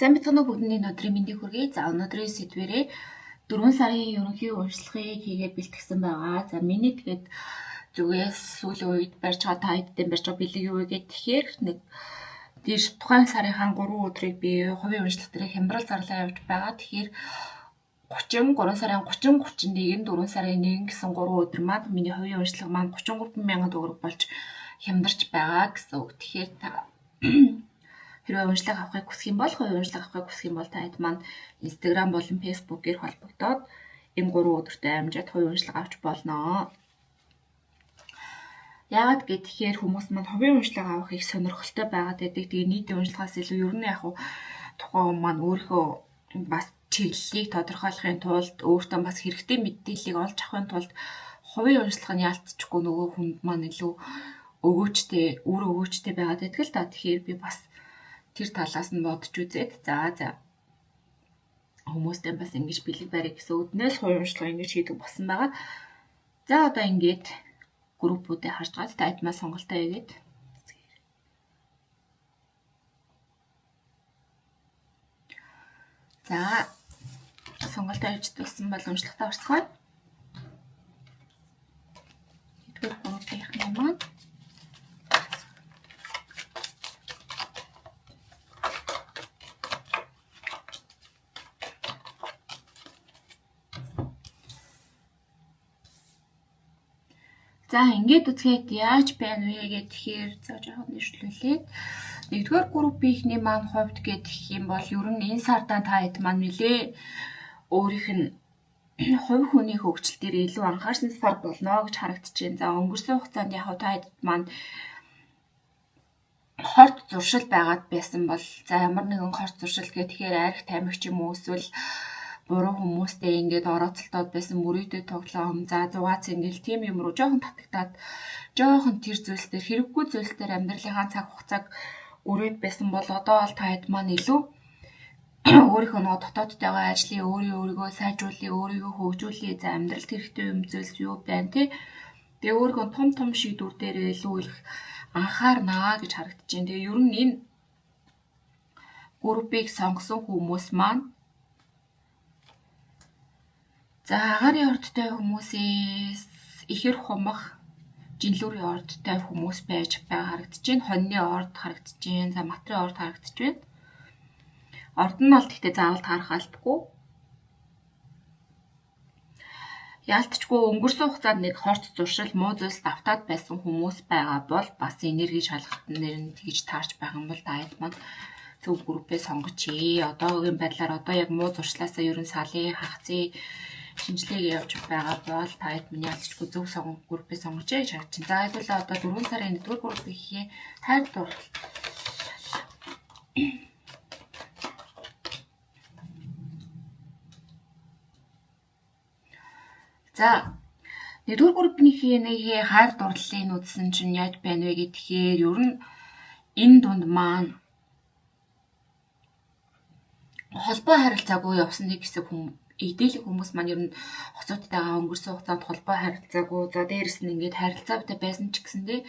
Сайн бацхан бүгдний өдрийн мэндийг хүргэе. За өнөөдрийн сэдвэрээ 4 сарын ерөнхий урьдчилгыг хийгээд бэлтгэсэн байгаа. За миний тэгээд зүгээс сүүлийн үед барьж байгаа та хэддэн барьж байгаа бэлэг юу вэ гэхээр нэг тийш тухайн сарынхаа 3 өдрийг би хувийн уншлах дээр хямрал зарлаа явж байгаа. Тэгэхээр 3 сарын 30, 31, 4 сарын 1 гэсэн 3 өдөр маань миний хувийн уншлага маань 33,000 төгрөг болж хямдарч байгаа гэсэн үг. Тэгэхээр та хэрвээ уншлага авахыг хүсэх юм бол хувийн уншлага авахыг хүсэх юм бол та хэд маань Instagram болон Facebook-ээр холбогдоод энэ 3 өдөртөө амжаад хувийн уншлага авч болно. Яагаад гэхээр хүмүүс маань хувийн уншлага авах их сонирхолтой байгаад байдаг. Тэгээ нийтийн уншлагаас илүү ер нь яг тухайн хүн маань өөрийнхөө бас чиглэлийг тодорхойлохын тулд өөртөө бас хэрэгтэй мэдээллийг олж авахын тулд хувийн уншлага нь яалтчгүй нөгөө хүнд маань илүү өгөөчтэй, үр өгөөчтэй байгаад байдаг л та. Тэгэхээр би бас тэр талаас нь бодож үзээд за хүмүүстэй бас ингэж бэлэг барих гэсэн үднээс хувийн уншлага ингэж хийдэг болсон байгаа. За одоо ингэж группүүдээ харж гад та хэд маань сонголтоо хийгээд за сонголтоо хийж тулсан бол уншлагатаа орцгоё. Эдгээр группийн маань за ингээд үзгээд яаж байна вэ гэхээр за жоохон нэвшлүүлээд нэгдүгээр группийнхний маань хувьд гэх юм бол ер нь энэ сардаа та хэд маань нэлээ өөрийнх нь хувь хүний хөгжил дээр илүү анхаарсан сар болно гэж харагдаж байна. За өнгөрсөн хугацаанд яг та хэд маань хорт зуршил байгаад байсан бол за ямар нэгэн хорт зуршил гэхээр арх тамхи ч юм уу эсвэл буруу хүмүүстэй ингээд орооцолтоод байсан мөрөөдөө тоглоом за зугаац ингээд тийм юм руу жоохон татагтаад жоохон тэр зүйлс дээр хэрэггүй зүйлс дээр амьдралынхаа цаг хугацааг өрөөд байсан бол одоо бол та хэд маань илүү өөрийнхөө нөгөө дотоодтойгоо ажлын өөрийгөө сайжруулъя, өөрийгөө хөгжүүлъя, за амьдралд хэрэгтэй юм зүйлс юу байна те. Тэгээ өөрийнхөө том шийдвэр дээр илүү их анхаарнаа гэж харагдаж байна. Тэгээ ер нь энэ группийг сонгосон хүмүүс маань за агаарын ордтой хүмүүсээс ихэр хумах жинлүүрийн ордтой хүмүүс байж байгаа харагдаж байна. Хоньны орд харагдаж байна. За матрын орд харагдаж байна. Орд нь бол гэхдээ заавал таарах албагүй. Яалтчгүй өнгөрсөн хугацаанд нэг хорт зуршил муу зүйлс давтаад байсан хүмүүс байгаа бол бас энерги шалгалт нэр нь тэгж таарч байгаа юм бол та хэд маань зөв группээ сонгочихъя. Одоогийн байдлаар одоо яг муу зуршлаасаа ерөн салын хагацын шинжилгээг явж байгаа бол та хэд миний яалтчгүй зөв группээ сонгож шаардж байна. За хэдүүлээ одоо 4 сарын 1-р групп хийхээ тайр дур. За 1-р группийнхээ хайр дурлалыг үзсэн чинь яаж байна вэ гэхээр ер нь энэ дунд маань холбоо харилцаагүй явсан нэг хэсэг идэлэг хүмүүс маань ер нь хоцоттойгоо өнгөрсөн хугацаанд холбоо харилцаагүй за дээрэс нь ингээд харилцаатай байсан ч гэсэндээ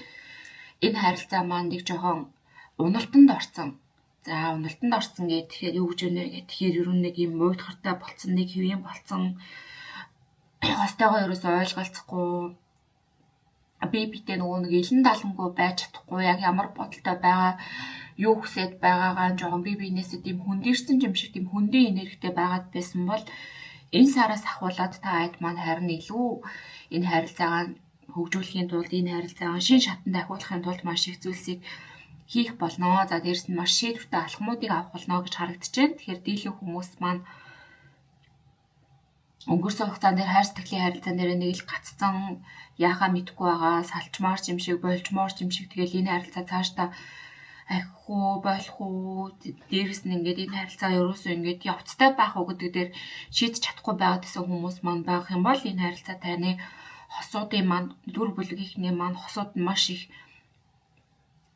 энэ харилцаа маань нэг жоохон уналтанд орсон. За уналтанд орсон гэхээр юу гэж байна вэ гэхээр ер нь нэг юм уйтгартай болцсон, нэг хэвэн болцсон. Хостойгоо ерөөсөй ойлголцохгүй би битээ нөгөө нэг илэн далангүй байж чадахгүй яг ямар бодолтой байгаа юу хүсэж байгаагаа жоохон би биенээсээ тийм хөндөрсөн юм шиг тийм хөндийн энергитэй байгаад байсан бол энэ сараас ахуулаад та хэд маань харин илүү энэ харилцаагаа хөгжүүлэхийн тулд энэ харилцаагаа шин шатанд ахиулахын тулд маш их зүйлсийг хийх болно. За дээрэс нь маш шийдвэртэй алхмуудыг авах болно гэж харагдаж байна. Тэгэхээр дийлэн хүмүүс маань өнгөрсөн хугацаанд хайр сэтгэлийн харилцаан дээр нэг л гаццсан яахаа мэдэхгүй байгаа салчмаар юм шиг болчмоор юм шиг тэгэл энэ харилцаа цаашдаа ахих уу болох уу дээрэс нь ингээд энэ харилцаа ерөөсөө ингээд явцтай байх уу гэдэг дээр шийдэж чадахгүй байгаад гэсэн хүмүүс маань байх юм бол энэ харилцаа таны хосуудын маань дүр бүлгийнхний маань хосууд нь маш их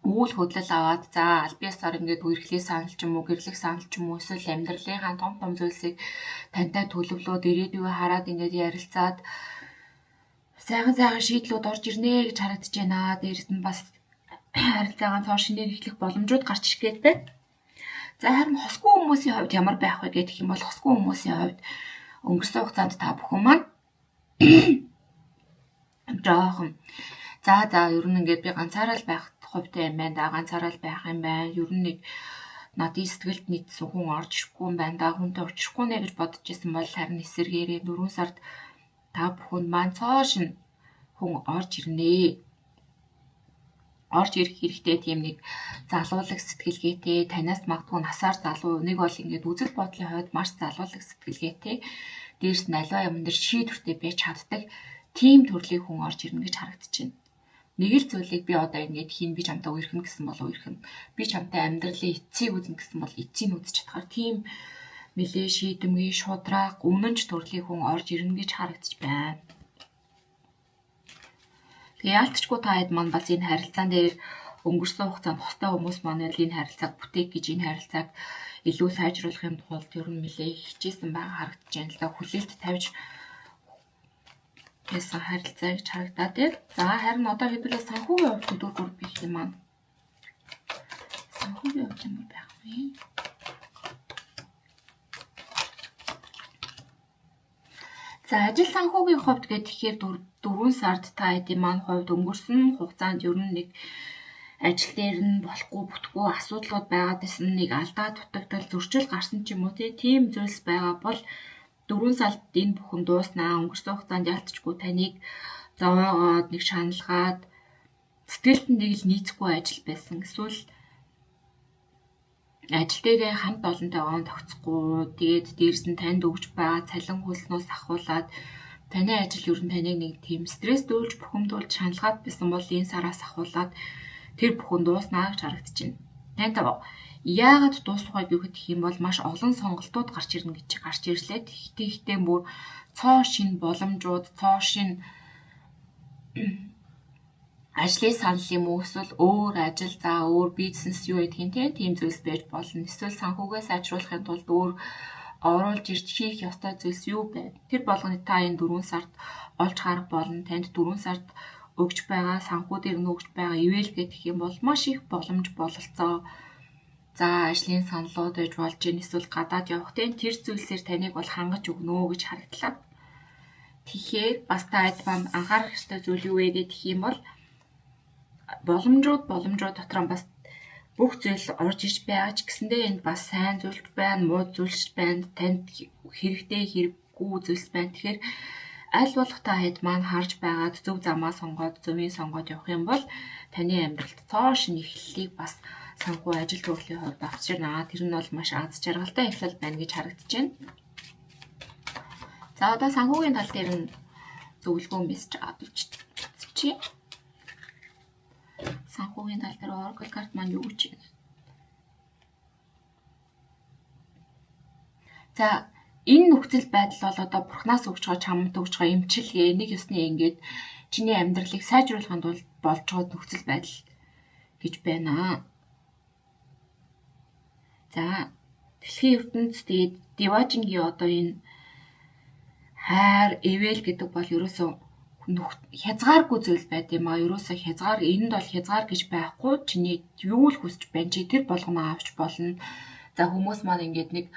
үйл хөдлөл аваад за аль биесаар ингээд үерхлээ санал ч юм уу гэрлэх санал ч юм уу эсвэл амьдралынхаа том зүйлсийг тантай төлөвлөөд ирээдүйгөө хараад ингээд ярилцаад сайхан шийдлүүд орж ирнэ гэж харагдаж байна. Дээрэс нь бас харилцаагаа цоо шинээр эхлэх боломжууд гарч ирэх гээд байна. За харин хосгүй хүмүүсийн хувьд ямар байх вэ гэх юм бол хосгүй хүмүүсийн хувьд өнгөрсөн хугацаанд та бүхэн маань жоохон за ер нь ингээд би ганцаараа л байх хувьтай юм байна да, ганцаараа л байх юм байна. Ер нь нэг надын сэтгэлд нийцсэн хүн орж ирэхгүй юм байна да, хүнтэй уулзахгүй нэ гэж бодож исэн бол харин эсэргээрээ 4 сард та бүхэнд маань цоо шин хүн орж ирнэ. Орж ирэх хэрэгтэй тийм нэг залуулагч сэтгэлгээтэй, танаас магадгүй насаар залуу, нэг бол ингээд үзэл бодлын хувьд маш залуулагч сэтгэлгээтэй, дээрс нь аливаа юм дээр шийдвэртэй байж чаддаг тийм төрлийн хүн орж ирнэ гэж харагдаж байна. Нэг л зүйлийг би одоо ингээд хийн би чамтай үерхэн гэсэн бол үерхэн, би чамтай амьдралын эцсийг үзнэ гэсэн бол эцсийг үзэж чадхаар тийм нэлээ шийдэмгий, шудраг, үнэнч төрлийн хүн орж ирнэ гэж харагдаж байна. Тэгээ яалтчгүй та хэд маань бас энэ харилцаан дээр өнгөрсөн хугацаанд хостой хүмүүс маань энэ харилцааг бүтээх гэж энэ харилцааг илүү сайжруулахын тулд ер нь нэлээ хичээсэн байгаа харагдаж байна л да. Хүлээлт тавьж ясан харилцаа гэж харагдаад байна. За харин одоо хэдүүлээ санхүүгийн хувьд хөдөлгөөр бих юм маань. Санхүүгийн хувьд ямар байх вэ? За ажил санхүүгийн хувьд гэхээр 4 сард та хэдийн маань хувьд өнгөрсөн хугацаанд ер нь нэг ажил дээр нь болохгүй бүтггүй асуудлууд байгаад байсан, нэг алдаа дутагдал зөрчил гарсан ч юм уу тийм зүйлс байгаа бол 4 сард энэ бүхэн дууснаа. Өнгөрсөн хугацаанд ялцчгүй таныг зовоогоод нэг шаналгаад сэтгэлд нэг л нийцэхгүй ажил байсан. Эсвэл ажил дээрээ хамт олонтойгоо тогтцохгүй. Тэгээд дээрс нь танд өгж байгаа цалин хөлснөөс ахуулаад таны ажил ер нь таныг нэг тийм стресс дүүлж бухимдуулж шаналгаад байсан бол энэ сараас ахуулаад тэр бүхэн дууснаа гэж харагдаж байна. Танд яагаад дуусах вэ гэх юм бол маш олон сонголтууд гарч ирнэ гэж гарч ирлээ. Тэгтээ бүр цоо шин боломжууд, цоо шин ажлын санал юм уу, эсвэл өөр ажил, за өөр бизнес юу гэдгийг тийм зүйлс байж болно. Эсвэл санхүүгээ сайжруулахын тулд өөр оруулж ирж хийх ёстой зүйлс юу вэ? Тэр болгоны та энэ 4 сард олж харах болно. Танд 4 сард өгж байгаа санхүү дээр нь өгж байгаа ивэл гэх юм бол маш их боломж бололцоо. За ажлын саналууд байж болж ийн, эсвэл гадаад явах тэр зүйлсээр таныг бол хангаж өгнө гэж харагдлаа. Тэгэхээр бас та адван анхаарах ёстой зүйл юу вэ гэх юм бол боломжууд дотор бас бүх зүйл орж иж байгаа ч гэсэндээ энд бас сайн зүйлч байна, муу зүйлч байна, танд хэрэгтэй хэрэггүй зүйлс байна. Тэгэхээр аль болох та хэд маань харж байгаад зөв замаа сонгоод, зөвийн сонгоод явах юм бол таны амьдралд цоо шин эхлэлийг бас санхүү ажил төрлийн хувьд авчирнаа. Тэр нь бол маш аз жаргалтай эхлэл байна гэж харагдаж байна. За одоо санхүүгийн тал дээр нь зөвлөгөө мессеж авчихъя. Санхүүгийн тал дээр Oracle карт маань юу гэж байна? За энэ нөхцөл байдал бол одоо бурхнаас өгч байгаа чамд өгч байгаа эмчилгээ, нэг ёсны ингээд чиний амьдралыг сайжруулахын тулд болж байгаа нөхцөл байдал гэж байна. За дэлхийн ертөнцид тэгээд Диважингийн одоо энэ хайр, эвэл гэдэг бол ерөөсөө хязгааргүй зүйл байд юм а. Ерөөсөө хязгаар, энд бол хязгаар гэж байхгүй. Чиний юу л хүсч байна чи тэр болгоноо авч болно. За хүмүүс маань ингээд нэг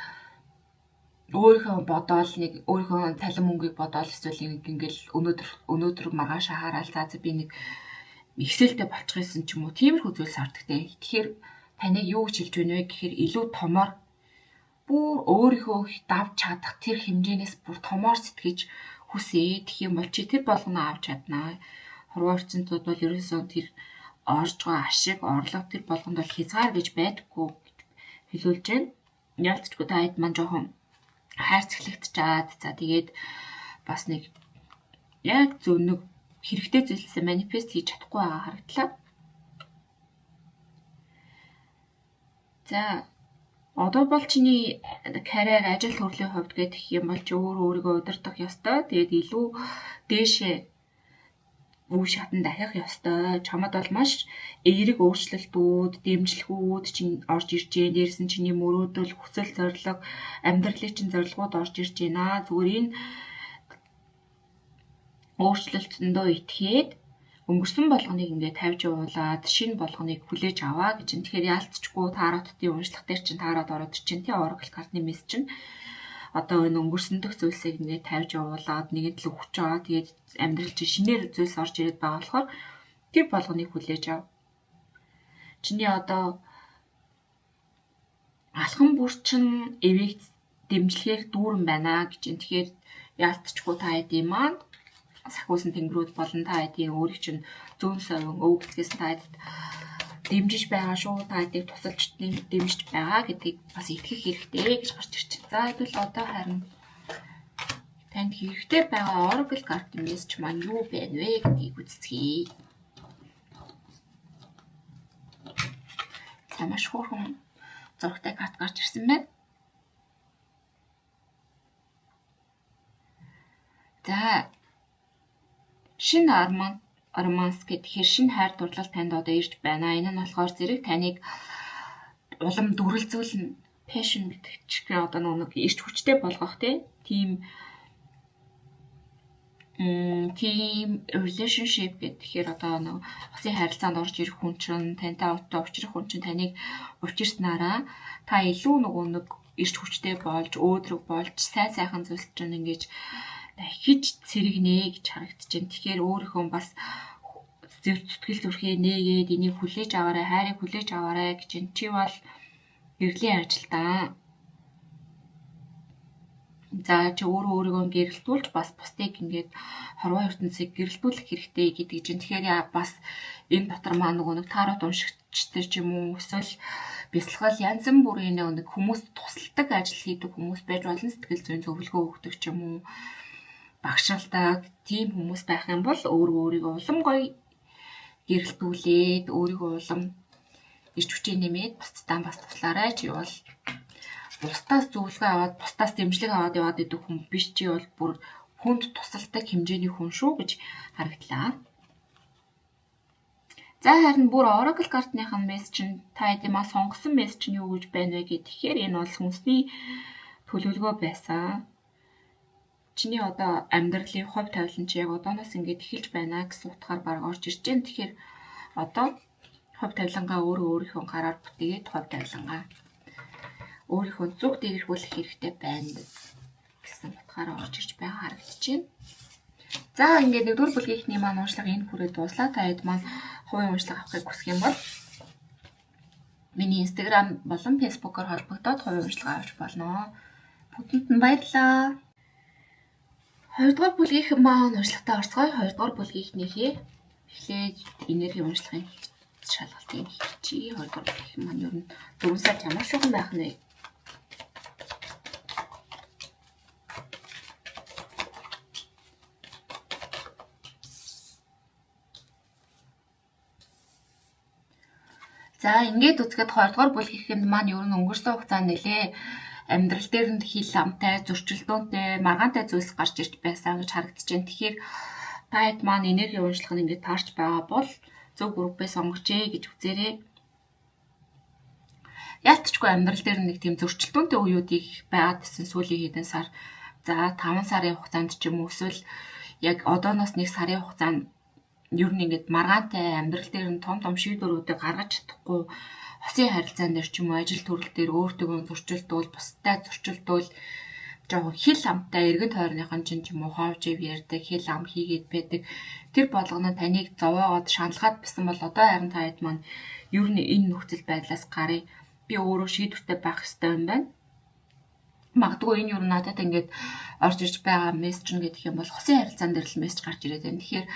өөрийнхөө бодоол, нэг өөрийнхөө цалин мөнгийг бодоол, эсвэл нэг ингээл өнөөдөр маргааш хараад за би нэг ихсэлтэй болчихсон ч юм уу. Тиймэрхүү зүйлс ардагтай. Тэгэхээр таныг юу гэж хэлж байна вэ гэхээр илүү томоор бүр өөрийнхөө давж чадах тэр хэмжээнээс бүр томоор сэтгэж хүсээ. Тэгэх юм бол чи тэр болгоноо авч чаднаа. Хорвоо орчиндууд бол ерөөсөө тэр орж байгаа ашиг, орлого тэр болгонд бол хязгаар гэж байдаггүй гэж хэлүүлж байна. Ялцчгүй та хэд маань жоохон хайр цэглэгдчихэд за тэгээд бас нэг яг зөв нэг хэрэгтэй зүйлсээ манифест хийж чадахгүй байгаа харагдлаа. За одоо бол чиний карьер, ажил төрлийн хувьд гэх юм бол чи өөрийгөө удирдах ёстой. Тэгээд илүү дээшээ үе шатанд дахих ёстой. Чамд бол маш эерэг өөрчлөлтүүд, дэмжлэгүүд чинь орж ирж байна. Дээрс нь чиний мөрөөдөл, хүсэл, зорилго, амьдралын чинь зорилгууд орж ирж байна. Зүгээр энэ өөрчлөлтөндөө итгээд өнгөрсөн болгоныг ингээд тавьж явуулаад шинэ болгоныг хүлээж аваа гэж. Тэгэхээр яалтчгүй тааротын уншлах дээр чинь таарот ороод чинь тий Oracle картны мессеж чинь одоо энэ өнгөрсөн дэх зүйлсийг ингээд тавьж явуулаад нэгэн л өгч байгаа. Тэгээд амьдрал чинь шинээр зүйлс орж ирээд байгаа болохоор тэр болгоныг хүлээж ав. Чиний одоо алхам бүр чинь эвийг дэмжлэхээр дүүрэн байна гэж. Тэгэхээр яалтчгүй та хэдийн маань сахиусан тэнгэрүүд болон та хэдийн өөрийг чинь зүүн совин өв гэсгээс та хэдид дэмжиж байгаа шүү. Та хэдийг тусалж дэмжиж байгаа гэдгийг бас итгэх хэрэгтэй гэж гарч ирж байна. За тэгвэл одоо харин танд хэрэгтэй байгаа Oracle card мессеж маань юу байна вэ гэдгийг үзье. За маш хөөрхөн зургтай карт гарч ирсэн байна. За шинэ Арманс гэхээр шинэ хайр дурлал танд одоо ирж байна. Энэ нь болохоор зэрэг таныг улам дүрэлзүүлнэ. Passion гэдэг чинь одоо нэг ирж хүчтэй болгох тийм relationship гэхээр одоо нэг хосын харилцаанд орж ирэх хүн чинь тантай уулзрах хүн чинь таныг учирснараа та илүү нэг ирж хүчтэй болж өөдрөг болж сайхан зүйлс чинь ингэж хич цэрэгнэ гэж харагдаж байна. Тэгэхээр өөрийнхөө бас сэтгэл зүрхээ нээгээд энийг хүлээж аваарай, хайрыг хүлээж аваарай гэж энэ чи бол гэрлийн ажилдаа. За чи өөрийгөө гэрэлтүүлж бас бусдыг ингээд хорвоо ертөнцийг гэрэлтүүлэх хэрэгтэй гэдэг чинь. Тэгэхээр бас энэ дотор маа нэг таарот уншигчтай ч юм уу эсвэл бясалгал янз бүрийн нэг хүмүүс тусалдаг ажил хийдэг хүмүүс байж болно. Сэтгэл зүйн зөвлөгөө өгдөг ч юм уу багшаалдаг тийм хүмүүс байх юм бол өөрийгөө улам гоё гэрэлтүүлээд өөрийгөө улам ирж хүчээ нэмээд бусдаа бас туслаарай. Чи бол бусдаас зөвлөгөө аваад бусдаас дэмжлэг аваад яваад идэх хүн биш. Чи бол бүр хүнд тусалдаг хэмжээний хүн шүү гэж харагдлаа. За харин бүр Oracle картныхын мессеж нь та хэдийн маа сонгосон мессеж нь юу гэж байна вэ гэхээр энэ бол хүнсний төлөвлөгөө байсан. Чиний одоо амьдралын хувь тавилан чи яг одооноос ингэж эхэлж байна гэсэн утгаар баг орж ирж байна. Тэгэхээр одоо хувь тавилангаа өөрийнхөө гараар бүтээгээд хувь тавилангаа өөрийнхөө зүг дээрхүүлэх хэрэгтэй байна гэсэн утгаараа орж ирж байгаа харагдаж байна. За ингээд нэгдүгээр бүлгийнхний маань уншлага энэ хүрээд дуслаа. Та хэд маань хувийн уншлага авахыг хүсэх юм бол миний Instagram болон Facebook-оор холбогдоод хувийн уншлага авч болно. Бүгдэнд нь баярлалаа. Хоёрдугаар бүлгийн маань уншлагатаа орцгоё. Хоёрдугаар бүлгийнхнийхээ эхлээд энерги уншлагын шалгалтыг хийчихье. Хоёрдугаар бүлгийн маань ер нь 4 сар ямар шугам байх нь вэ? За ингээд үзэхэд 2 дугаар бүлгийн маань ер нь өнгөрсөн хугацаанд нэлээ амьдрал дээр нь хил амтай, зөрчилдөөнтэй, маргаантай зүйлс гарч ирж байсан гэж харагдаж байна. Тэгэхээр та хэд маань энерги уншлах нь ингээд таарч байгаа бол зөв группээ сонгочээ гэж үзээрэй. Яалтчгүй амьдрал дээр нэг тийм зөрчилдөөнтэй үеүүдийг байгаад гэсэн сүүлийн хэдэн сар. За 5 сарын хугацаанд ч юм уу эсвэл яг одооноос 1 сарын хугацаанд ер нь ингээд маргаантай амьдрал дээр нь том шийдвэрүүдийг гаргаж чадахгүй хосын харилцаан дээр ч юм уу ажил төрөл дээр өөртөө зөрчилдүүл, бусдад зөрчилдүүл жоохон хил амтай эргэн тойрныхон ч юм уу хоовж ив ярьдаг, хил ам хийгээд байдаг. Тэр болгоно таныг зовоогоод шаналгаад бисэн бол одоо харин та хэд маань ер нь энэ нөхцөл байдлаас гарыг би өөрөө шийдвэртэй байх ёстой юм байна. Магадгүй энэ юу надад ингээд орж ирж байгаа мессеж гэдэг юм бол хосын харилцаан дээр л мессеж гарч ирээд байна. Тэгэхээр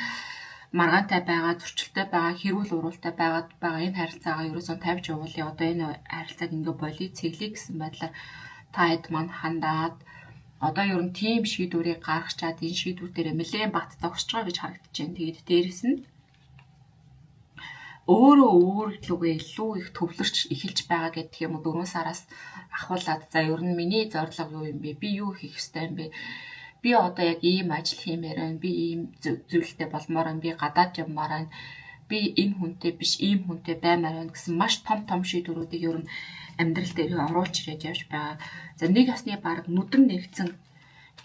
маргаантай байгаа, зөрчилтэй байгаа, хэрүүл уралтай байгаа энэ харилцаагаа ерөөсөө тавьж явуулъя. Одоо энэ харилцааг ингээ болий цэглэе гэсэн байдлаар та хэд маань хандаад одоо ер нь тийм шийдвэрийг гаргачаад энэ шийдвүүдээр нэлээд бат зогсож байгаа гэж харагдаж байна. Тэгээд дээрэс нь өөрлөгөө илүү их төвлөрч эхэлж байгаа гэдэг юм уу 4 сараас ахуулаад за ер нь миний зорилго юу юм бэ? Би юу хийх ёстой юм бэ? Би одоо яг ийм ажил хиймээр байна. Би ийм зүйлтэй болмоор байна. Би гадаад явмаар байна. Би энэ хүнтэй биш, ийм хүнтэй баймаар байна гэсэн маш том шийдвэрүүдийг ер нь амьдрал дээр оруулж ирээд явж байгаа. За нэг ясны баг нүдэн нэгцэн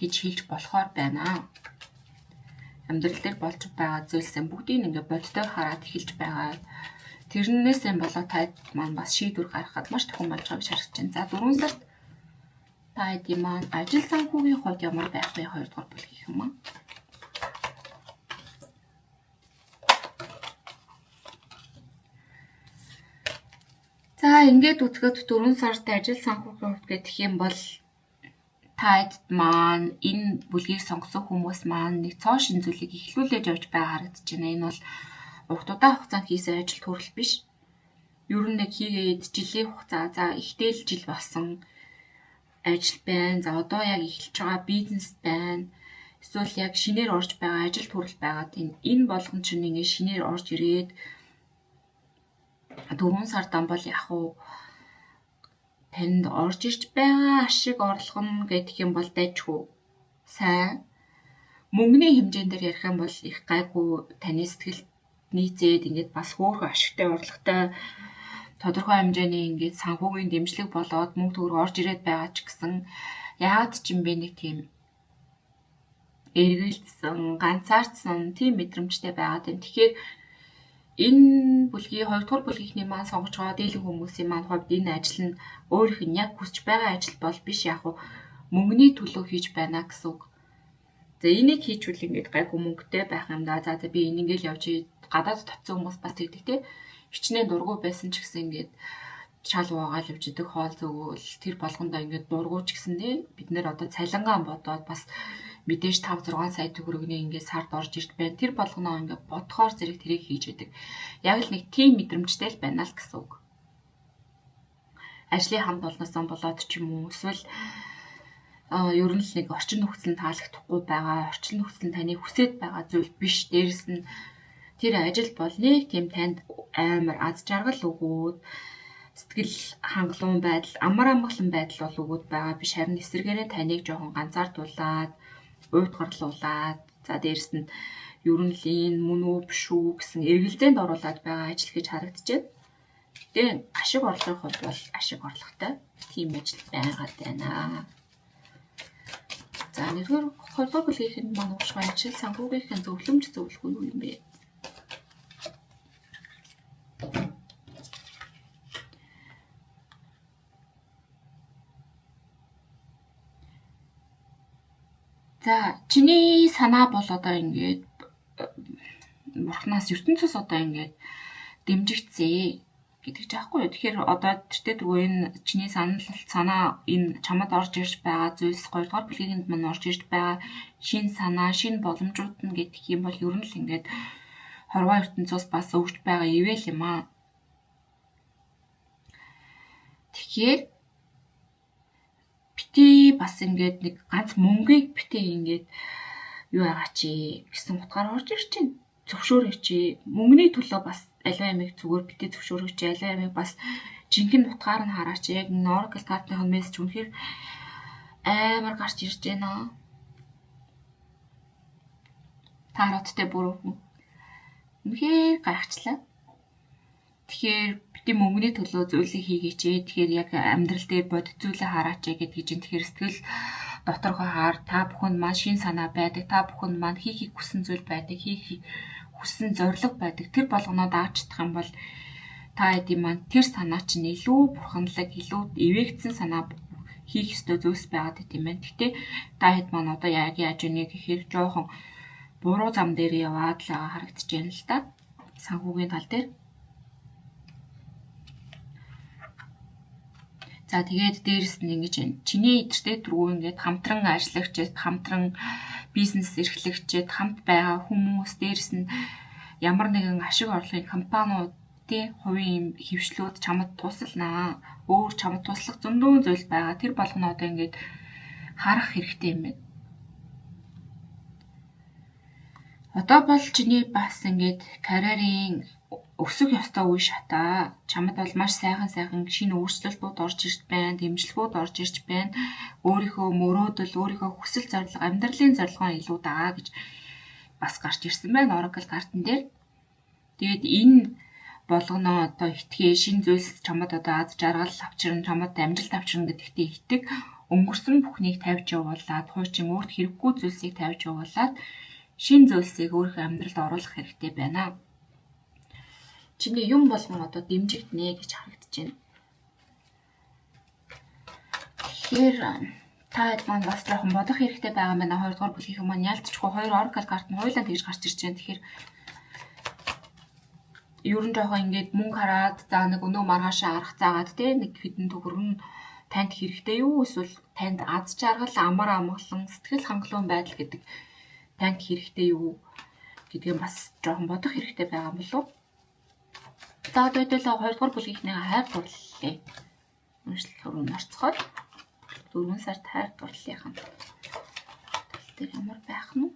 гэж хэлж болохоор байна. амьдрал дээр болж байгаа зүйлсээ бүгдийг ингээ бодтой хараад эхэлж байгаа. Тэрнээсээ болоо та маань бас шийдвэр гаргахад маш төхөн болж байгааг шаарч байна. За 4 сард та хэдий маань ажил санхүүгийн хувьд ямар байх вэ? 2 дугаар бүлэг юм аа. За ингээд үзэхэд 4 сард ажил санхүүгийн хувьд гэх юм бол таад маань энэ бүлгийг сонгосон хүмүүс маань нэг цоо шин зүйлийг эхлүүлээд явж байгаа харагдаж байна. Энэ бол урт удаан хугацаанд хийсэн ажил төрөл биш. Ер нь нэг хийгээд жилийн хугацаа за ихтэл жил болсон ажил байна. За одоо яг эхэлж байгаа бизнес байна. Эсвэл яг шинээр орж байгаа ажил төрөл байгаад энэ болгон чинь ингээ шинээр орж ирээд 4 сардан бол яг уу танд орж ирж байгаа ашиг орлого нь гэдэг юм бол дайггүй сайн мөнгөний хэмжээндээр ярих юм бол их гайгүй таны сэтгэл нийцээд ингээд бас хөөрхөн ашигтай орлоготой тодорхой хэмжээний ингээд санхүүгийн дэмжлэг болоод мөнгө төгрөг орж ирээд байгаа ч гэсэн яагаад ч юм бэ нэг тийм эргэлдсэн ганцаардсан тийм мэдрэмжтэй байгаа юм. Тэгэхээр энэ бүлгийн 2 дугаар бүлгийнхний маань сонгож байгаа дийлэн хүмүүсийн маань хувьд энэ ажил нь өөрийнх нь яг хүсэж байгаа ажил бол биш яг уу мөнгөний төлөө хийж байна гэсэн үг. За энийг хийчвэл ингээд гайгүй мөнгөтэй байх юм да. За би энийгэл явж гадаад татсан хүмүүс бас тэгдэг те. Хичнээн дургу байсан ч гэсэн ингээд шал уугаал явж идэг хоол зөөгөл тэр болгондоо ингээд дургу ч гэсэн те бид нэр одоо цалингаан бодоод бас мэдээж 5-6 сая төгрөгний ингээд сард орж ирж байна. Тэр болгоноо ингээд бодхоор зэрэг тэрийг хийж байдаг. Яг л нэг тийм мэдрэмжтэй л байна л гэсэн үг. Ажлын хамт олноосоо болоод ч юм уу эсвэл ер нь л нэг орчин нөхцөл нь таалагдахгүй байгаа, орчин нөхцөл нь таны хүсэж байгаа зүйл биш. Дээрэс нь тэр ажил бол нэг тийм танд амар аз жаргал өгөөд сэтгэл хангалуун байдал, амар амгалан байдал бол өгөөд байгаа биш. Харин эсвэргээрээ таныг жоохон ганцаардуулаад уйтгарлуулад за дээрэс нь ер нь л энэ мөн үү биш үү гэсэн эргэлзээнд оруулаад байгаа ажил гэж харагдаж байна. Гэтэ ашиг орлогын хувьд бол ашиг орлоготой тийм ажил байгаад байна. За нэгдүгээр 2 дугаар бүлгийн маань уушгүй ажил санхүүгийнхээ зөвлөмж зөвлөгөө юу юм бэ? За чиний санаа бол одоо ингээд бурхнаас ертөнцөөс одоо ингээд дэмжигдсэн гэдэг ч аахгүй юу. Тэгэхээр одоо тэртээ дөрөв энэ чиний санаа энэ чамд орж ирж байгаа зүйлс 2 дугаар бүлгийн маань орж ирж байгаа шин санаа, шин боломжууд нь гэдэг юм бол ер нь л ингээд хорвоо ертөнцөөс бас өгч байгаа ивэл юм аа. Тэгэхээр бити бас ингээд нэг ганц мөнгийг бити ингээд юу яагаа чи гэсэн утгаар орж ирж чинь зөвшөөрөөч чи мөнгөний төлөө бас аливаа ямиг зүгээр бити зөвшөөрөөч чи аливаа ямиг бас жинхэнэ утгаар нь хараач яг Oracle card-ын мессеж үнэхээр амар гарч ирж байна. Тараттай бүрөө үнэхээр гайхчлаа. Тэгэхээр бити мөнгөний төлөө зүйлийг хийгээч. Тэгэхээр яг амьдрал дээр бодит зүйлээ хараач гэдэг чинь тэгэхээр сэтгэл доторхоо хаар та бүхэнд маань шин санаа байдаг. Та бүхэнд маань хийхийг хүссэн зүйл байдаг. Хийхийг хүссэн зорилго байдаг. Тэр болгоноо дааж чадах юм бол та хэдий маань тэр санаа чинь илүү бурханлаг, илүү эвээгдсэн санаа хийх ёстой зүйлс байгаад гэдэм байх. Гэтэ та хэд маань одоо яг яаж ийнэ гэхээр жоохон буруу зам дээр яваад л харагдаж байна л да. Санхүүгийн тал дээр. За тэгээд дээрэс нь ингэж чиний эдэртэй дөрөв ингээд хамтран ажиллагчид, хамтран бизнес эрхлэгчид, хамт байгаа хүмүүс дээрэс нь ямар нэгэн ашиг орлогын компаниудын хувийн хөвшлүүд чамд тусалнаа. Өөр чамд туслах зөндөө зүйл байгаа. Тэр болгоноо одоо ингээд харах хэрэгтэй юм байна. Одоо бол чиний бас ингээд карьерийн өсөх ёстой үе шатаа. Чамд бол маш сайхан шинэ өөрчлөлтүүд орж ирж байна, дэмжлэгүүд орж ирж байна. Өөрийнхөө мөрөөдөл, өөрийнхөө хүсэл зорилго, амьдралын зорилгоо илүү дагаа гэж бас гарч ирсэн байна Oracle card-н дээр. Тэгээд энэ болгоноо одоо итгээ шинэ зүйлс чамд одоо аз жаргал авчирна, чамд амжилт авчирна гэдэгтээ итэг өнгөрсөн бүхнийг тавьж явуулаад, хуучин өөрт хэрэггүй зүйлсийг тавьж явуулаад шин зүйлсийг өөрийнхөө амьдралд оруулах хэрэгтэй байна. Чиний юм болгон одоо дэмжигднэ гэж харагдаж байна. Тэгэхээр та маань бас жоохон бодох хэрэгтэй байгаа юм байна. 2 дугаар бүлгийн маань ялцчихгүй 2 oracle карт нь хоёулаа тэгж гарч ирж байна. Тэгэхээр ер нь жоохон ингээд мөнгө хараад за нэг өнөө маргаашаа арах заагаад те нэг хэдэн төгрөг нь танд хэрэгтэй юу эсвэл танд аз жаргал амар амгалан сэтгэл хангалуун байдал гэдэг танд хэрэгтэй юу гэдгийг бас жоохон бодох хэрэгтэй байгаа юм болов. За одоо хэдүүлээ 2 дугаар бүлгийнхний хайр дурлалээ. Уншлах руу орцгоод 4 сард хайр дурлалынхаа тал дээр ямар байх нь.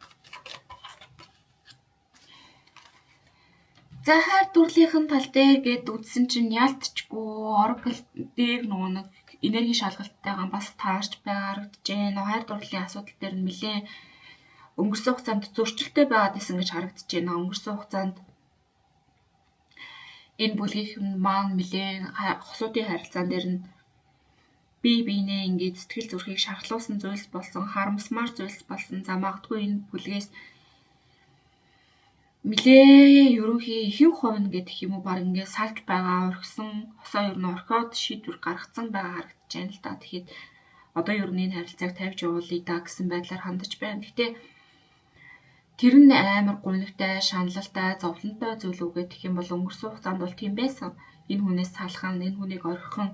За хайр дурлалын тал дээр гээд үзсэн чинь ялтчгүй oracle дээр нөгөө нэг энерги шалгалтайгаа бас таарч харагдаж байна. Хайр дурлалын асуудал дээр нь нэлээд өнгөрсөн хугацаанд зөрчилтэй байгаад исэн гэж харагдаж байна. Өнгөрсөн хугацаанд энэ бүлгийн маань нэлээд хосуудын харилцаан дээр нь бие биенээ ингээд сэтгэл зүрхийг шархлуулсан зүйлс болсон, харамсмаар зүйлс болсон. За магадгүй энэ бүлгээс нэлээ ерөнхий ихэнх хувь нь гэдэг юм уу баг ингээд салж байгаа орхисон, хосоо ер нь орхиод шийдвэр гаргацсан байгаа харагдаж байна л да. Тэгэхэд одоо ер нь энэ харилцааг тавьж явуулъя да гэсэн байдлаар хандаж байна. Гэтэ тэр нь амар гунигтай, шаналлтай, зовлонтой зүйл үгээд гэх юм бол өнгөрсөн хугацаанд бол тийм байсан. Энэ хүнээс салхан, энэ хүнийг орхихон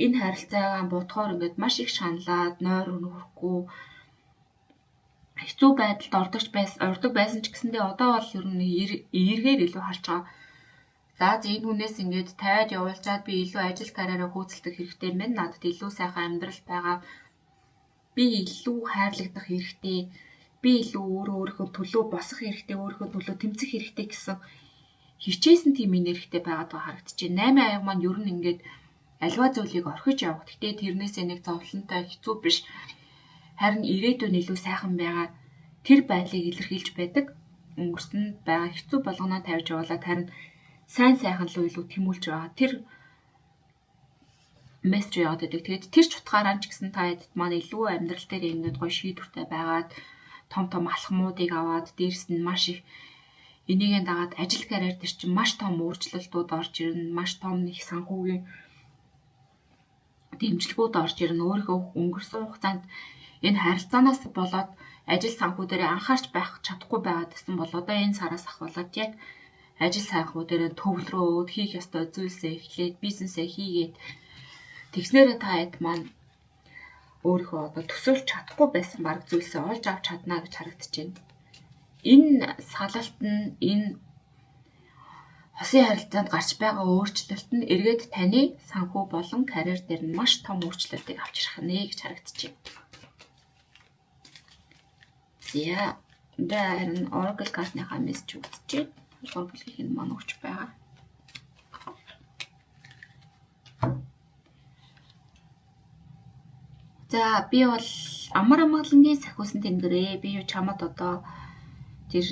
энэ харилцаагаа бодохоор ингээд маш их шаналаад, нойр өнөхгүй хэцүү байдалд ордог байсан ч гэсэндээ одоо бол ер нь эргээр илүү харж байгаа. За энэ хүнээс ингээд тайваад явуулчаад би илүү ажил карьераа хөөцөлдөх хэрэгтэй юм байна. Надад илүү сайхан амьдрал байгаа. Би илүү хайрлагдах хэрэгтэй. Би илүү өөрийнхөө төлөө босох хэрэгтэй, өөрийнхөө төлөө тэмцэх хэрэгтэй гэсэн хичээсэн тийм энергитэй байгаад харагдаж байна. 8 аяга маань ер нь ингээд альва зүйлийг орхиж явах. Гэтэ тэрнээсээ нэг зовлонтой хэцүү биш. Харин ирээдүйн илүү сайхан байгаа тэр байдлыг илэрхийлж байдаг. Өнгөрсөнд байгаа хэцүү болгоноо тавьж явуулаад харин сайн сайхан руу илүү тэмүүлж байгаа. Тэр мессеж яваад байдаг. Тэгээд тэр ч утгаараа ч гэсэн та хэд маань илүү амьдрал дээр ингээд гоё шийдвэртэй байгаад том алхмуудыг аваад дээрс нь маш их энийгээ дагаад ажил карьер дээр чинь маш том өөрчлөлтүүд орж ирнэ. Маш том нэг санхүүгийн дэмжлэгүүд орж ирнэ. Өөрийнхөө өнгөрсөн хугацаанд энэ харилцаанаас болоод ажил санхүү дээр анхаарч байх чадахгүй байгаад гэсэн бол одоо энэ сараас ахвалаад яг ажил санхүү дээр төвлөрөөд хийх ёстой зүйлсээ эхлээд бизнесээ хийгээд тэгснээрээ та хэд маань өөрийнхөө одоо төсөөлж чадахгүй байсан баг зүйлсээ олж авч чадна гэж харагдаж байна. Энэ салалт нь энэ хосын харилцаанд гарч байгаа өөрчлөлт нь эргээд таны санхүү болон карьер дээр нь маш том өөрчлөлтийг авчрах нэ гэж харагдаж байна. За дээрэн oracle картныхаа мессеж үзчихээ. Oracle-ийн маань өгч байгаа. За би бол амар амгалангийн сахиусан тэнгэрээ. Би юу чамд одоо тэр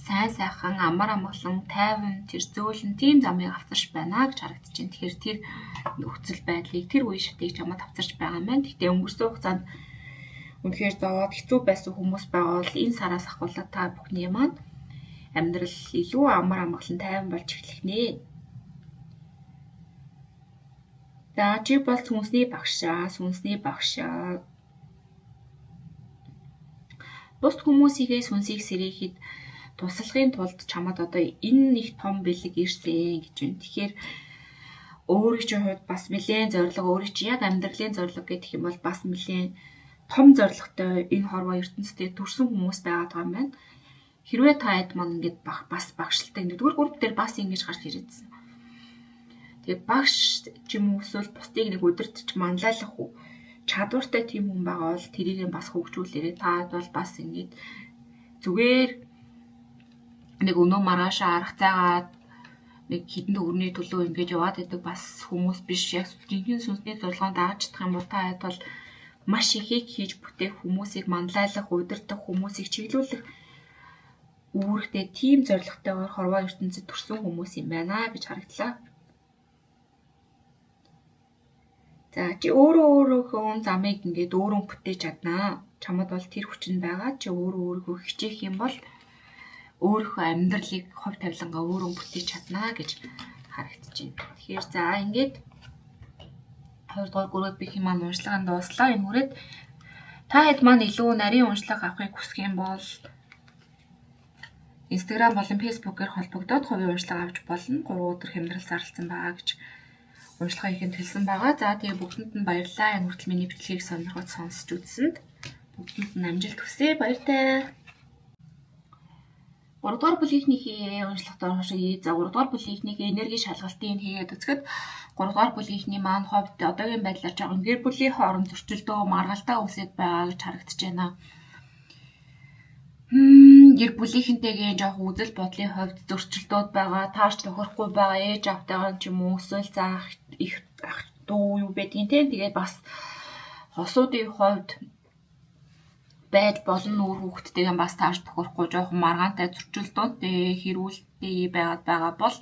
сайн сайхан амар амгалан тайван тэр зөөлөн тийм замыг авчирч байна гэж харагдаж байна. Тэгэхээр тэр нөхцөл байдлыг тэр үе шатыг чамд авчирч байгаа юм байна. Гэхдээ өнгөрсөн хугацаанд үнэхээр зовоод хэцүү байсан хүмүүс байгаа бол энэ сараас ахвалаад та бүхний маань амьдрал илүү амар амгалан тайван болж эхлэх нэ. За чи бол сүнсний багшаа. Бус хүмүүсийнхээ сүнсийг сэрээхэд туслахын тулд чамд одоо энэ их том бэлэг ирсэн гэж байна. Тэгэхээр өөрийн чинь хувьд бас нэлээд зориг, өөрийн чинь яг амьдралын зориг гэх юм бол бас нэлээд том зоригтой энэ хорвоо ертөнцийн төрсэн хүмүүс байгаад байгаа юм байна. Хэрвээ та хэд маань ингээд бас багшилтай 1-р групп дээр бас ингэж гарч ирээдсэн. Тэгээ багш ч юм уу эсвэл бусдыг нэг өдөртч манлайлах чадвартай тийм хүн байгаа бол тэрийг бас хөгжүүлээрээ та бол бас ингэж зүгээр нэг өнөө маргаашаа арах заагаад нэг хідэн төгрөний төлөө ингэж яваад байдаг бас хүмүүс биш. Яг жинхэнэ сүнсний зорилгонд дааж чадах юм бол та хэд бол маш ихийг хийж бүтээх хүмүүсийг манлайлах, удирдах, хүмүүсийг чиглүүлэх үүрэгтэй тийм зорилготойгоор хорвоо ертөнцид төрсэн хүмүүс юм байна гэж харагдлаа. За чи өөрийнхөө замыг ингээд өөрөө бүтээж чаднаа. чамд бол тэр хүч нь байгаа. Чи өөрийгөө хичээх юм бол өөрийнхөө амьдралыг хувь тавилангаа өөрөө бүтээж чадна гэж харагдаж байна. Тэгэхээр за ингээд 2 дугаар группийн маань уншлагаа дууслаа. Энэ хүрээд та хэд маань илүү нарийн уншлага авахыг хүсэх юм бол Instagram болон Facebook-ээр холбогдоод хувийн уншлага авч болно. 3 өдөр хямдрал зарласан байгаа гэж уншлагаа ихэнд хэлсэн байгаа. За тэгээ бүгдэнд нь баярлалаа. Энэ хүртэл миний бичлэгийг сонирхож сонсч үзсэнд бүгдэнд нь амжилт хүсье. Баяртай. 3 дугаар бүлгийнхнийхээ уншлагад оршие. За 3 дугаар бүлгийнхнийхээ энерги шалгалтыг хийгээд үзэхэд 3 дугаар бүлгийнхний маань ховд одоогийн байдлаар жоохон гэр бүлийн хооронд зөрчилдөө маргалдаа үсэт байгаа гэж харагдаж байна. Гэр бүлийнхэнтэйгээ жоохон үзэл бодлын хувьд зөрчилдөөд байгаа, тааш тохирохгүй байгаа, ээж автайгаа ч юм уу эсвэл заах их дүү юу байдгийг тийм тэгээд бас хосуудын хувьд байж болон нүүр хүүхдтэйгээ бас тааш тохирохгүй жоохон маргаантай зөрчилдөөтэй хэрүүлтэй байгаад байгаа бол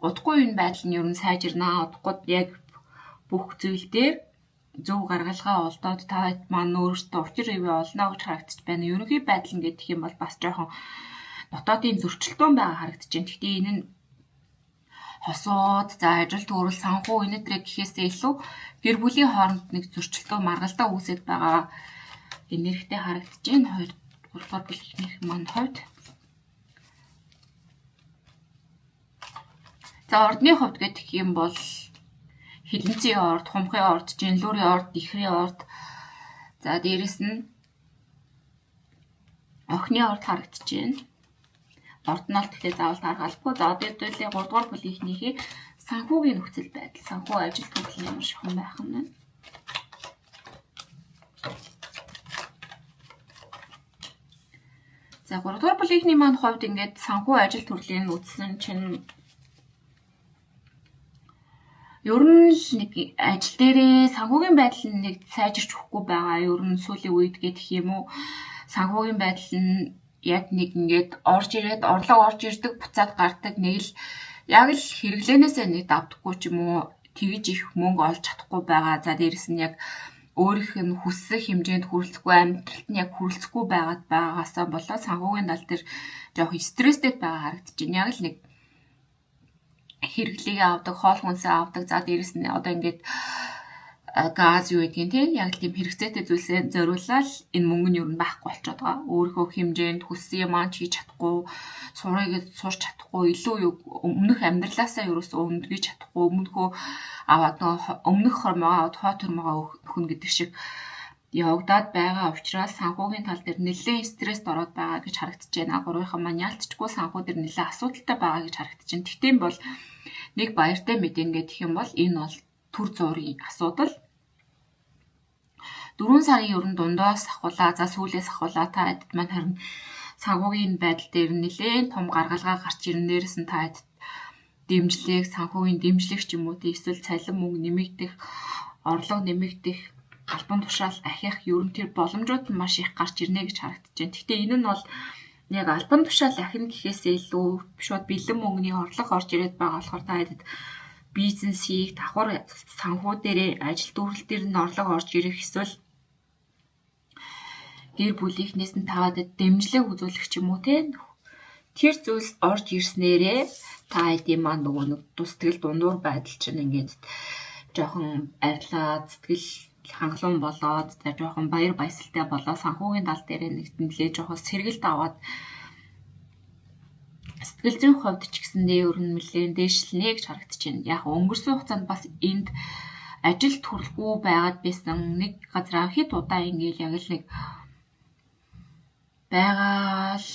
удахгүй энэ байдал нь ер нь сайжирнаа. Удахгүй яг бүх зүйл дээр зөв гаргалгаа олдоод та маань өөрөөсөө учир ивэ олно гэж харагдаж байна. Ерөнхий байдал нь гэх юм бол бас жоохон дотоодын зөрчилдөөн байгаа харагдаж байна. Гэхдээ энэ нь хосууд, за ажил төрөл, санхүү энэтрэг гэхээсээ илүү гэр бүлийн хооронд нэг зөрчилдөөн маргалдаа үүсэж байгаа энергитэй харагдаж байна. 2 дугаар бүлгийнх маань хувьд. За ордны хувьд гэх юм бол хилэнцгийн орд, хумхын орд, жинлүүрийн орд, ихрийн орд. За дээрэс нь охины орд харагдаж байна. Орд нь л тэгэхээр заавал тархалгүй. За одоо хэдүүлээ 3 дугаар бүлгийнхнийхээ санхүүгийн нөхцөл байдал, санхүү ажил төрлийн ямар шихэн байх юм бэ? За 3 дугаар бүлгийнхний маань хувьд ингээд санхүү ажил төрлийн үтсэн чинь ер нь л нэг ажил дээрээ санхүүгийн байдал нь нэг сайжирч өгөхгүй байгаа. Ер нь сүүлийн үед гэх юм уу санхүүгийн байдал нь яг нэг ингээд орж ирээд орлого орж ирдэг буцаад гардаг нэг л яг л хэрэглэнээсээ нэг давдаггүй ч юм уу тэгж их мөнгө олж чадахгүй байгаа. За дээрэс нь яг өөрийнх нь хүссэн хэмжээнд хүрэлцэхгүй амьдралд нь яг хүрэлцэхгүй байгаагаасаа болоод санхүүгийн тал дээр жоох стресстэй байгаа харагдаж байна. Яг л нэг хэрэглэгээ авдаг, хоол хүнсээ авдаг. За дээрэс нь одоо ингээд газ юу гэдгийг тийм яг л тийм хэрэгцээтэй зүйлсээ зориулаад энэ мөнгө нь юу н байхгүй болчиход байгаа. Өөрийнхөө хэмжээнд хүссэн юм аа хийж чадахгүй, сурыг сурч чадахгүй, илүү юу өмнөх амьдралаасаа ерөөсөө өндгийж чадахгүй, өмнөхөө аваад өмнөх хормоо аваад хойд хормоо өхөн гэдэг шиг явагдаад байгаа учраас санхүүгийн тал дээр нэлээд стресст ороод байгаа гэж харагдаж байна. Гурвынхаа маань ялцчгүй санхүү дээр нэлээд асуудалтай байгаа гэж харагдаж байна. Тэгтээ бол нэг баяртай мэдэн гэх юм бол энэ бол төр зуурын асуудал. 4 сарын ерөн дундаас ахуулаа, за сүүлээс ахуулаа та хэд маань харин санхүүгийн байдал дээр нэлээд том гаргалгаа гарч ирэн дээрээс нь та хэд дэмжлэг, санхүүгийн дэмжлэг ч юм уу тийм эсвэл цалин мөнгө нэмэгдэх, орлого нэмэгдэх, албан тушаал ахиах ер нь тэр боломжууд маш их гарч ирнэ гэж харагдаж байна. Гэхдээ энэ нь бол яг албан тушаал ахин гэхээсээ илүү шууд бэлэн мөнгөний орлого орж ирээд байгаа болохоор та хэд бизнес хийх, давхар санхүү дээрээ ажил дүүрэл дээр нь орлого орж ирэх эсвэл гэр бүлийнхнээс нь таваад дэмжлэг үзүүлэх ч юм уу тийм тэр зүйлс орж ирснээрээ та хэдийн маань нөгөө нэг тустгэл дундуур байдал чинь ингээд жоохон арилаад сэтгэл хангалуун болоод за жоохон баяр баясгалтай болоод санхүүгийн тал дээр нэгтлээ жоохон сэргэлт аваад сэтгэл зүйн хувьд ч гэсэндээ ер нь нэлээд дээшлэнэ гэж харагдаж байна. Яг өнгөрсөн хугацаанд бас энд ажил төрөлгүй байгаад байсан нэг газараа хэд удаа ингээд яг л нэг байгаал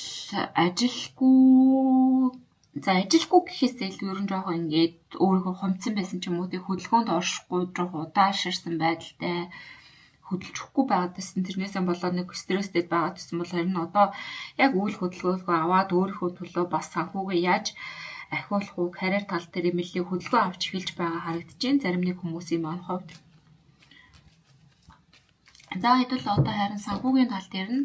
ажилгүй гэхээсээ илүү ер нь жоохон ингээд өөрийгөө хомцсон байсан ч юм уу тэг хөдөлгөөнд оршихгүй жоохон удааширсан байдалтай хөдөлж өгөхгүй байгаад байсан. Тэрнээсээ болоод нэг стресстэй байгаад байсан бол харин одоо яг үйл хөдөлгөөгөө аваад өөрийнхөө төлөө бас санхүүгээ яаж ахиулах уу карьер тал дээр нэлээд хөдөлгөөн авч эхэлж байгаа харагдаж байна. Зарим нэг хүмүүсийн маань хувьд. За хэдүүл одоо харин санхүүгийн тал дээр нь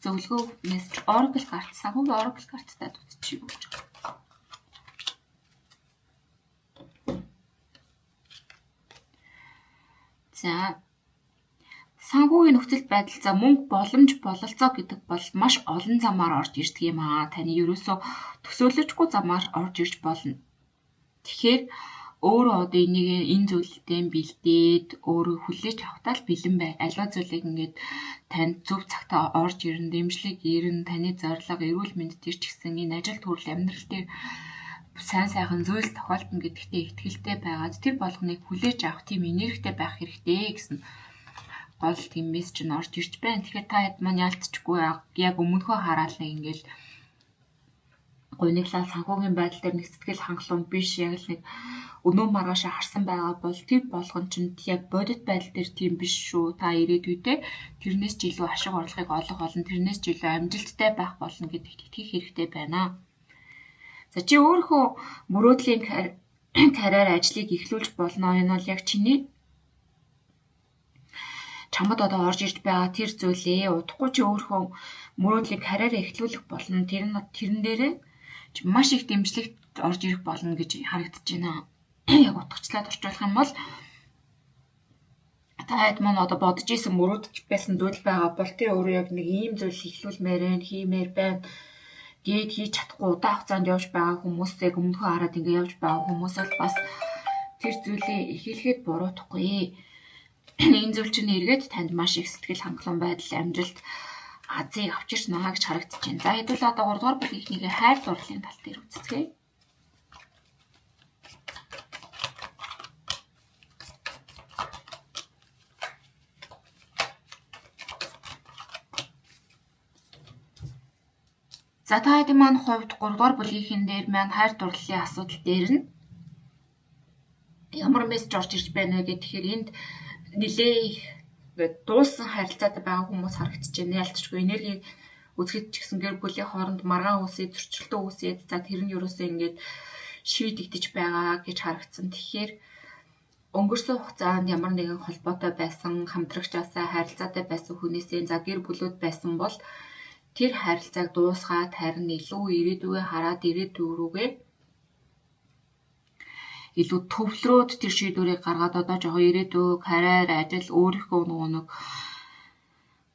зөвлөгөө мессеж Oracle карт, санхүүгийн Oracle карттай дутчих юм гэж байна. За Санхүүгийн нөхцөл байдал за мөнгө боломж бололцоо гэдэг бол маш олон замаар орж ирдэг юм аа. Таны ерөөсөө төсөөлөжгүй замаар орж ирж болно. Тэгэхээр өөрөө одоо энийг энэ зүйлтэй бэлдээд өөрөө хүлээж авахтаа л бэлэн бай. Аливаа зүйлийг ингээд танд зөв цагтаа орж ирэн, дэмжлэг ирэн, таны зорилго, эрүүл мэнд төр ч гэсэн энэ ажил төрөл амьдрал дээр сайн сайхан зүйлс тохиолдно гэдэгтээ итгэлтэй байгаад тэр болгоныг хүлээж авах тийм энергитэй байх хэрэгтэй гэсэн гол тийм мессеж нь орж ирж байна. Тэгэхээр та хэд маань ялцчихгүй яг өмнөхөө хараад нэг ингээл гуниглал санхүүгийн байдал дээр нэг сэтгэл хангалуун биш яг л нэг өнөө маргаашаа харсан байгаа бол тэр болгон чинь яг бодит байдал дээр тийм биш шүү. Та ирээдүйдээ тэрнээс ч илүү ашиг орлогыг олох болно, тэрнээс ч илүү амжилттай байх болно гэдэгт итгэх хэрэгтэй байна. За чи өөрөө мөрөөдлийн карьер ажлыг эхлүүлж болно. Энэ бол яг чамд одоо орж ирж байгаа тэр зүйлээ удахгүй чи өөрөө мөрөөдлийн карьераа эхлүүлэх болно. Тэрэн дээрээ маш их дэмжлэгт орж ирэх болно гэж харагдаж байна. Яг утгачлаад орчуулах юм бол та хэд маань одоо бодож исэн мөрөөдж байсан зүйл байгаа бол тэр өөрөө яг нэг ийм зүйл эхлүүлмээр байна, хиймээр байна гээд хийж чадахгүй удаан хугацаанд явж байгаа хүмүүсээ өмнөхөө хараад ингэ явж байгаа хүмүүс бол бас тэр зүйлээ эхлэхэд буруутахгүй. Энэ зүйл чинь эргээд танд маш их сэтгэл хангалуун байдал амжилт азыг авчирчна гэж харагдаж байна. За хэдүүл одоо 3 дугаар бүлийнхнийг хайр дурлалын тал дээр үзцгээе. За та хэдийн маань хувьд 3 дугаар бүлгийн дээр маань хайр дурлалын асуудал дээр нь ямар мессеж орж ирж байна вэ гэхээр энд нэлээ дууссан харилцаатай байгаа хүмүүс харагдаж байна. Ялцчгүй энерги үзэхэд ч гэсэн гэр бүлийн хооронд маргаан үсээ, зөрчилтөө үсээ за тэр нь юусоо ингээд шийдэгдэж байгаа гэж харагдсан. Тэгэхээр өнгөрсөн хугацаанд ямар нэгэн холбоотой байсан, хамтрагчаасаа харилцаатай байсан хүнээсээ за гэр бүлүүд байсан бол тэр харилцааг дуусгаад харин илүү ирээдүгөө хараад ирээдүйг рүүгээ илүү төвлөрөөд тэр шийдвэрийг гаргаад одоо жоо ирээдүй, карьер, ажил өөрийнхөө нэг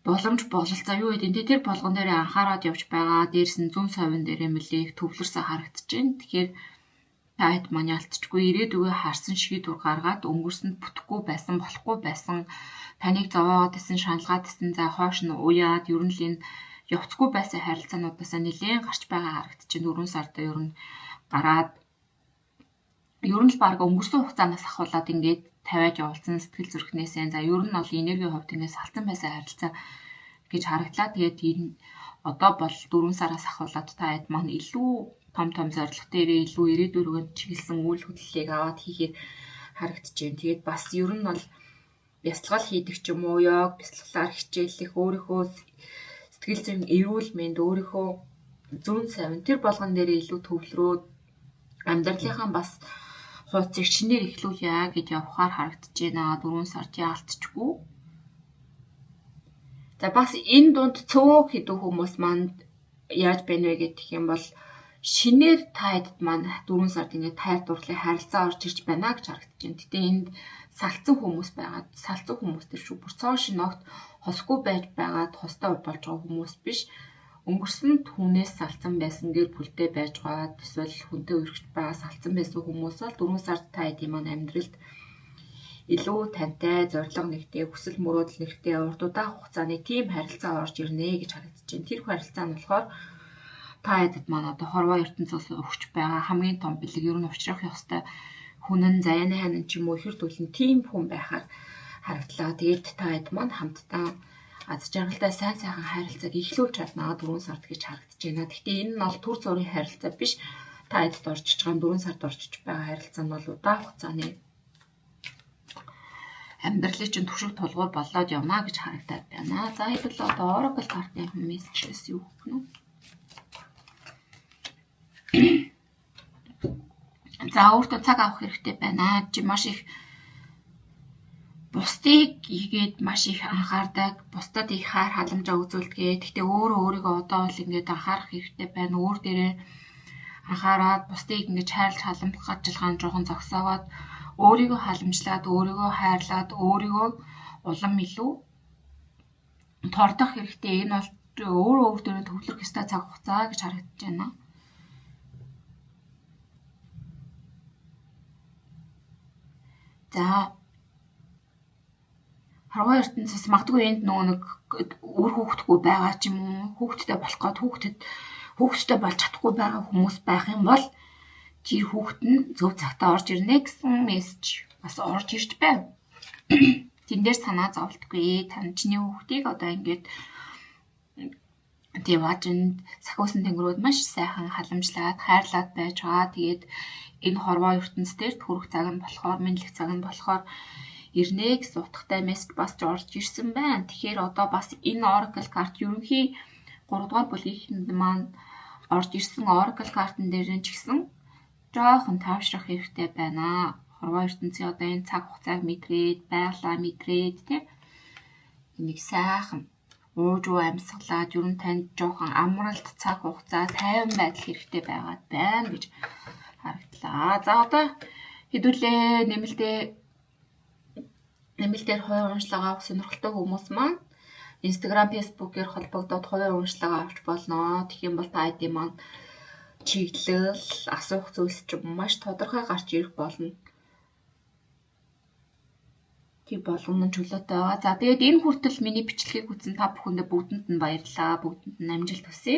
боломж бололцоо юу гэдэг тэр болгон дээр анхаарал явж байгаа. Дээрс нь зүүн совин дээр мэлийг төвлөрсөн харагдаж байна. Тэгэхээр та хэд маань ялцчгүй ирээдүгөө харсан шийдвэр гаргаад өнгөрсөнд бүтэхгүй байсан, болохгүй байсан таныг зовоогоод гэсэн шаналгаад гэсэн за хоош нь уяад ер нь л энэ явцгүй байсан харилцаануудаасаа нэлээд гарч байгаа харагдаж байна. 4 сарда ер нь гараад ер нь л баг өнгөрсөн хугацаанаас ахуулаад ингээд тавиад явуулсан сэтгэл зүрхнээсээ за ер нь бол энергийн хувьд ингээд салцсан байсан харилцаа гэж хараглаа. Тэгээд энэ одоо бол 4 сараас ахуулаад та хэд маань илүү том зорилго дээрээ илүү ирээдүйн рүү чиглэсэн үйл хөдлөлийг аваад хийхээр харагдаж байна. Тэгээд бас ер нь бол бясалгал хийдэг ч юм уу, яг бясалгалаар хичээллэх, өөрийнхөө сэтгэл зүйн эрүүл мэнд, өөрийнхөө зүүн совин тэр болгон дээрээ илүү төвлөрөөд амьдралынхаа бас хуудсыг шинээр эхлүүлье гэж явахаар харагдаж байна. 4 сард яалтчгүй. За бас энэ дунд цөөх хэдэн хүмүүс манд яаж байна вэ гэх юм бол шинээр та хэдд маань 4 сард ингээд хайр дурлалын харилцаа орж ирж байна гэж харагдаж байна. Гэтэ энд салцсан хүмүүс байгаад салцсан хүмүүс төр шүү. Бүр цоо шиногт хосгүй байж байгаад хостой болж байгаа хүмүүс биш. Өнгөрсөнд хүнээс салцсан байсан гэр бүлтэй байж байгаа эсвэл хүнтэй өргөж байгаа салцсан байсан хүмүүс бол 4 сард та хэдийн маань амьдралд илүү тантай, зориг нэгтэй, хүсэл мөрөөдөл нэгтэй урт удаан хугацааны тийм харилцаа орж ирнэ гэж харагдаж байна. Тэр харилцаа нь болохоор та хэдд маань одоо хорвоо ертөнцөөс өгч байгаа хамгийн том бэлэг ер нь уучрах ёстой хүн нь заяаны ханан ч юм уу ихэр төлн тийм хүн байхаар харагдлаа. Тэгээд та хэдд маань хамтдаа аз жаргалтай сайн сайхан харилцааг эхлүүлж чаднаа 4 сард гэж харагдаж байна. Гэхдээ энэ нь бол төр зургийн харилцаа биш. Та хэдд орчиж байгаа 4 сард орчиж байгаа харилцаа нь бол удаан хугацааны амьдралын чинь түвшиг тулгуур болоод явна гэж харагдаад байна. За хэвэл одоо Oracle картын мессежээс юу гэх нь? За өөртөө цаг авах хэрэгтэй байна. Чи маш их бусдыг ийгээд маш их анхаардаг, бусдад их хайр халамжаа үзүүлдэг. Гэхдээ өөрийгөө одоо бол ингээд анхаарах хэрэгтэй байна. Өөр дээрээ анхаарад бусдыг ингээд хайрлах халамжлахаа жоохон зогсоогоод өөрийгөө халамжлаад, өөрийгөө хайрлаад, өөрийгөө улам илүү тордох хэрэгтэй. Энэ бол өөрөө өөр дөрөв төвлөрөх ёстой цаг хугацаа гэж харагдаж байна. За харгуй ертөнцөөс магадгүй энд нөгөө нэг өөр хүүхдгүй байгаа ч юм уу, хүүхдтэй болох гээд хүүхдтэй болж чадахгүй байгаа хүмүүс байх юм бол тэр хүүхэд нь зөв цагтаа орж ирнэ гэсэн мессеж бас орж ирж байв. Тэн дээр санаа зовлтгүй. Тань чиний хүүхдийг одоо ингээд Деважинд сахиусан тэнгэрүүд маш сайхан халамжлаад, хайрлаад байж байгаа. Тэгээд энэ хорвоо ертөнц дээр төрөх цаг нь болохоор, мэдлэг цаг нь болохоор ирнэ гэсэн утгатай мессеж бас орж ирсэн байна. Тэгэхээр одоо бас энэ Oracle карт ерөнхий 3 дугаар бүлгийн маань орж ирсэн Oracle картн дээр нь ч гэсэн жоохон таавшрах хэрэгтэй байна. Хорвоо ертөнцийн одоо энэ цаг хугацааг мэдрээд, байгалаа мэдрээд тийм энийг сайхан уужуу амьсгалаад ер нь танд жоохон амралт цаг хугацаа тайван байдал хэрэгтэй байгаад байна гэж харагдлаа. За одоо хэдүүлээ нэмэлтээр хувийн урамшлагаа авах сонирхолтой хүмүүс маань Instagram, Facebook-ээр холбогдоод хувийн урамшлагаа авч болно. Тэгэх юм бол та ID маань чиглэл, асуух зүйлс ч маш тодорхой гарч ирэх болно. Тийм болгоно нь чөлөөтэй байгаа. За тэгээд энэ хүртэл миний бичлэгийг үзсэн та бүхэндээ бүгдэнд нь баярлалаа. Бүгдэнд нь амжилт хүсье.